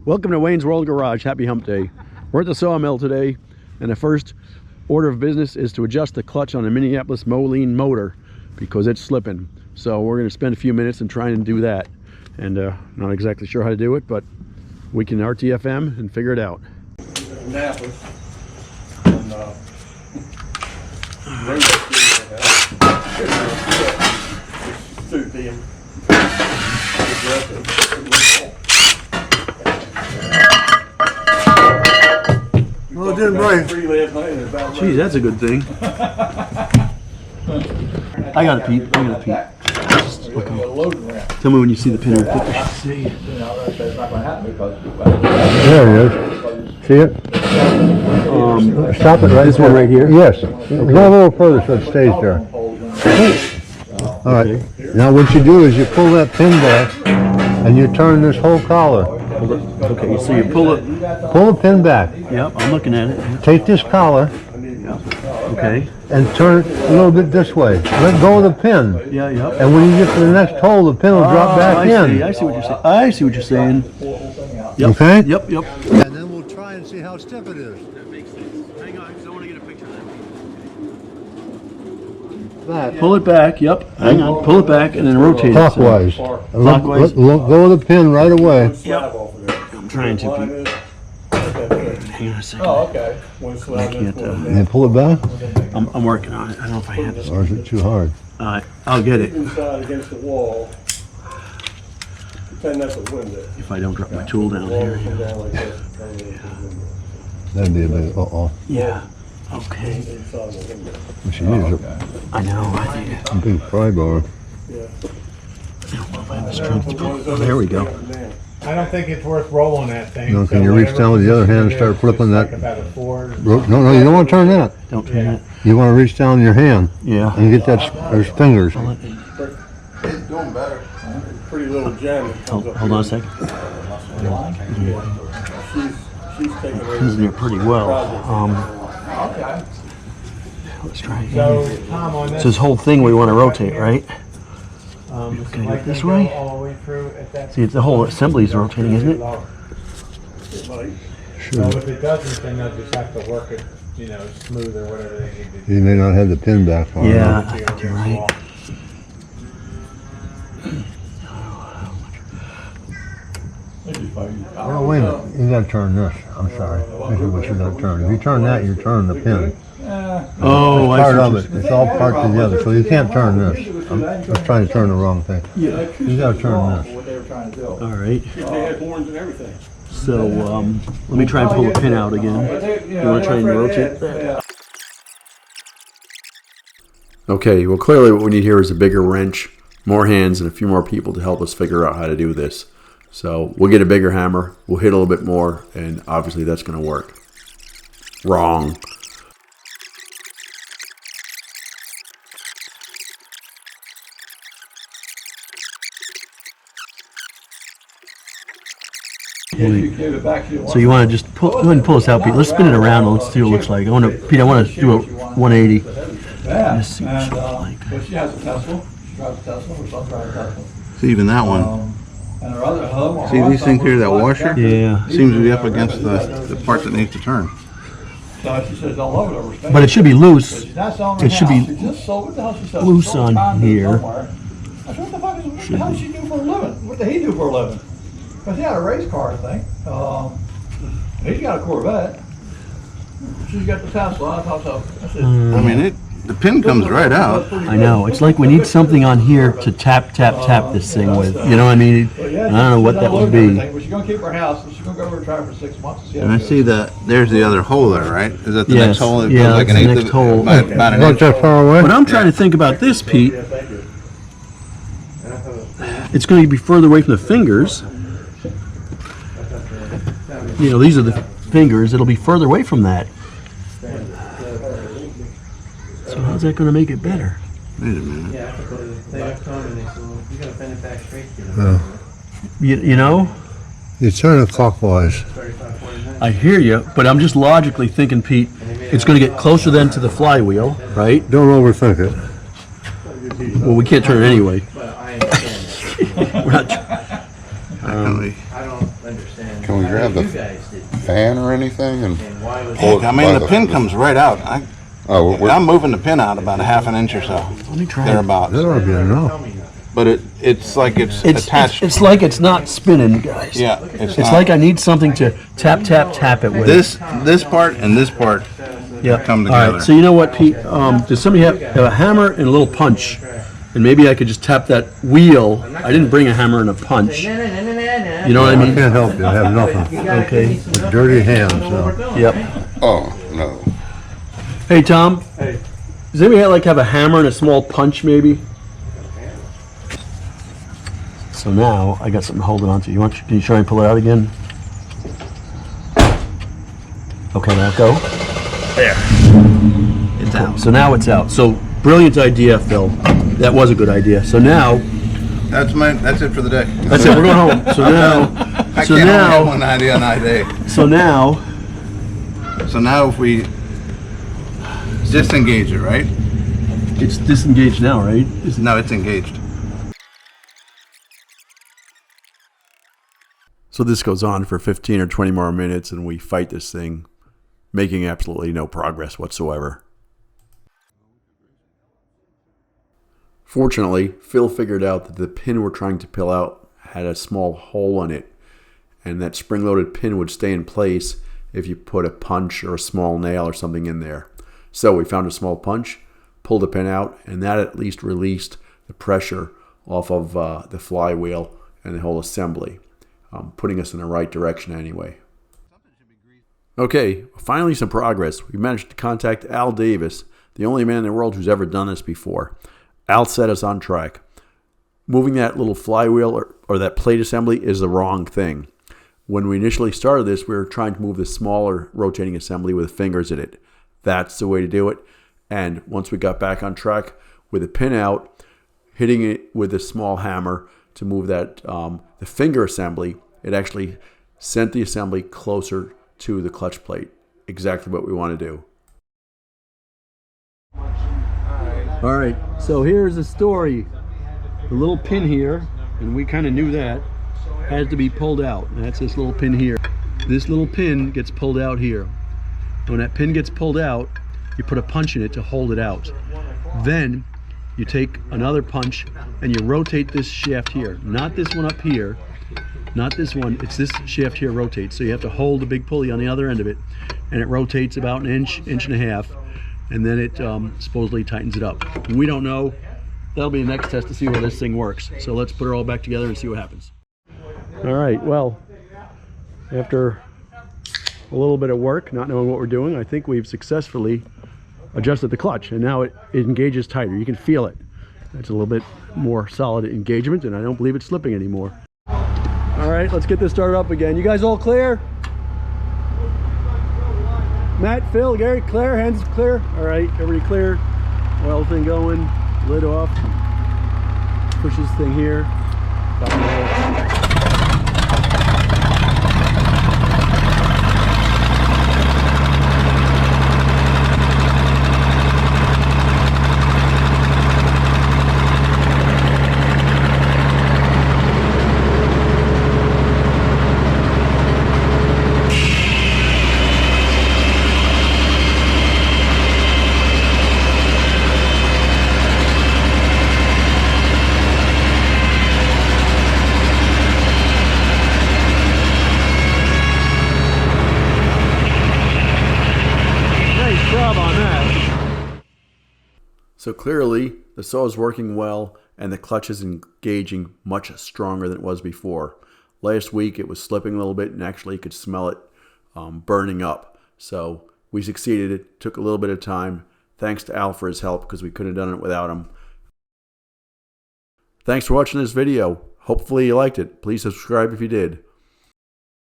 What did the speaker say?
Welcome to Wayne's World Garage. Happy hump day. We're at the Sawmill today, and the first order of business is to adjust the clutch on the Minneapolis Moline motor because it's slipping. So we're going to spend a few minutes and try and do that. And not exactly sure how to do it, but we can RTFM and figure it out. Minneapolis. Well, it didn't break. Geez, that's a good thing. I got it, Pete. I got it, Pete. Tell me when you see the pin. There it is. See it? Stop it right This there. one right here? Yes. Okay. Go a little further so it stays there. All right. Okay. Now what you do is you pull that pin back and you turn this whole collar. Okay, so you pull it. Pull the pin back. Yep, I'm looking at it. Take this collar Okay. and turn it a little bit this way. Let go of the pin. Yeah, yep. And when you get to the next hole, the pin will drop back I in. see. I see what you're saying. I see what you're saying. Yep. Okay? Yep, yep. And then we'll try and see how stiff it is. That makes sense. Hang on, because I want to get a picture of That. that. Pull it back, yep. Hang on. Pull it back and then rotate Clockwise. it. Clockwise? Let go of the pin right away. Yep. I'm trying to, Pete. Hang on a second. Oh, okay. I can't, And pull it back? I'm working on it. I don't know if I have this. Or is it too hard? I'll get it. Inside against the wall. Pretend that's a window. If I don't drop my tool down here. Come down like this. That'd be a bit, uh-oh. Yeah. Okay. Inside the window. She needs I know. I need it. a big pry bar. Yeah. I don't know if I have the strength to pull. Oh, there we go. I don't think it's worth rolling that thing. No, can you reach down with the other hand and start flipping that? No, you don't want to turn that. Don't turn it. You want to reach down in your hand Yeah. and get that, those fingers. Doing better. Pretty little gem that comes up. Hold on a second. She's taking her. This is near pretty well. Let's try it. So, Tom, on So this whole thing we want to rotate, right? can I do it this way? all the way through at that See, it's the whole assembly is rotating, isn't it? lower. Sure. So if it doesn't, then they'll just have to work it, smooth or whatever they need to do. You may not have the pin back far enough. Yeah, I think you're right. Oh, wait a minute. You got to turn this. I'm sorry. This is what you got to turn. If you turn that, you're turning the pin. Oh, Part I of see. it. It's all part together. So you can't turn this. I'm just trying to turn the wrong thing. Yeah. You got to turn this. What they were trying to do. All right. They had horns and everything. So let me try and pull the pin out again. You want to try and rotate that? Okay. Well, clearly what we need here is a bigger wrench, more hands, and a few more people to help us figure out how to do this. So we'll get a bigger hammer. We'll hit a little bit more, and obviously that's going to work. Wrong. So you want to just pull, go ahead and pull this out, Pete. Let's spin it around and let's see what it looks like. Pete, I want to do a 180. Let's see what it looks like. But she has a Tesla. She drives a Tesla. Her son drives a Tesla. See, even that one. And her other hub. See these things here, that washer? Yeah. Seems to be up against the part that needs to turn. So she says all over her space. But it should be loose. She's not selling her It should house. be She just sold, what the hell she said? loose She sold on condo here. somewhere. I said, what the fuck is, what the hell does she do for a living? What did he do for a living? Because he had a race car, I think. He's got a Corvette. She's got the Tesla. I thought so. I said, I mean, the pin comes right out. I know. It's like we need something on here to tap this thing with. You know what I mean? I don't know what that would be. But she's going to keep her house. And she's going to go over and try for 6 months. And see how And I it goes. see there's the other hole there, right? Is that the Yes. next hole? It Yeah, goes like an that's the eighth next of- hole. About an Not inch. that far away? But I'm trying to think about this, Pete. Yeah, thank you. It's going to be further away from the fingers. You know, these are the fingers. It'll be further away from that. So how's that going to make it better? Wait a minute. Yeah, they have come and they said, well, you gotta bend it back straight. You know? You turn it clockwise. 35, 49. I hear you, but I'm just logically thinking, Pete, it's going to get closer then to the flywheel, right? Don't overthink it. Well, we can't turn it anyway. But I understand. We're not. How can we? I don't understand. Can we grab the fan or anything and pull it I mean, by the pin comes right out. I'm moving the pin out about a half an inch or so. Let me try it. Thereabouts. That ought to be enough. But it's like it's attached. It's like it's not spinning, guys. Yeah, It's not. like I need something to tap it with. This part and this part Yeah. come All together. right. So you know what, Pete? Does somebody have a hammer and a little punch? And maybe I could just tap that wheel. I didn't bring a hammer and a punch. You know what I I mean? can't help you. I have nothing. Okay. With dirty hands. So. Yep. Oh, no. Hey, Tom. Hey. Does anybody like have a hammer and a small punch, maybe? So now I got something holding on to. Can you try and pull it out again? Okay, now go. There. It's out. So now it's out. So brilliant idea, Phil. That was a good idea. So now That's it for the day. that's it. We're going home. So now. I So can't only now. have one idea a day. So now. So now if we disengage it, right? It's disengaged now, right? No, it's engaged. So this goes on for 15 or 20 more minutes, and we fight this thing, making absolutely no progress whatsoever. Fortunately, Phil figured out that the pin we're trying to peel out had a small hole in it, and that spring-loaded pin would stay in place if you put a punch or a small nail or something in there. So we found a small punch, pulled the pin out, and that at least released the pressure off of the flywheel and the whole assembly. Putting us in the right direction anyway. Okay, finally some progress. We managed to contact Al Davis, the only man in the world who's ever done this before. Al set us on track. Moving that little flywheel or that plate assembly is the wrong thing. When we initially started this, we were trying to move the smaller rotating assembly with fingers in it. That's the way to do it. And once we got back on track with the pin out, hitting it with a small hammer to move that the finger assembly, it actually sent the assembly closer to the clutch plate. Exactly what we want to do. All right, so here's the story. The little pin here, and we kind of knew that, has to be pulled out. And that's this little pin here. This little pin gets pulled out here. When that pin gets pulled out, you put a punch in it to hold it out. Then you take another punch and you rotate this shaft here. Not this one up here, not this one, it's this shaft here rotates. So you have to hold the big pulley on the other end of it, and it rotates about an inch, inch and a half, and then it supposedly tightens it up. We don't know. That'll be the next test to see where this thing works. So let's put it all back together and see what happens. All right, well, after a little bit of work, not knowing what we're doing, I think we've successfully adjusted the clutch, and now it engages tighter. You can feel it. It's a little bit more solid engagement, and I don't believe it's slipping anymore. All right, let's get this started up again. You guys all clear? Matt, Phil, Gary, clear? Hands clear? All right, everybody clear? Oil thing going, lid off. Push this thing here. Bottom roll. So clearly the saw is working well and the clutch is engaging much stronger than it was before. Last week it was slipping a little bit, and actually you could smell it burning up. So we succeeded. It took a little bit of time. Thanks to Al for his help, because we couldn't have done it without him. Thanks for watching this video. Hopefully you liked it. Please subscribe if you did.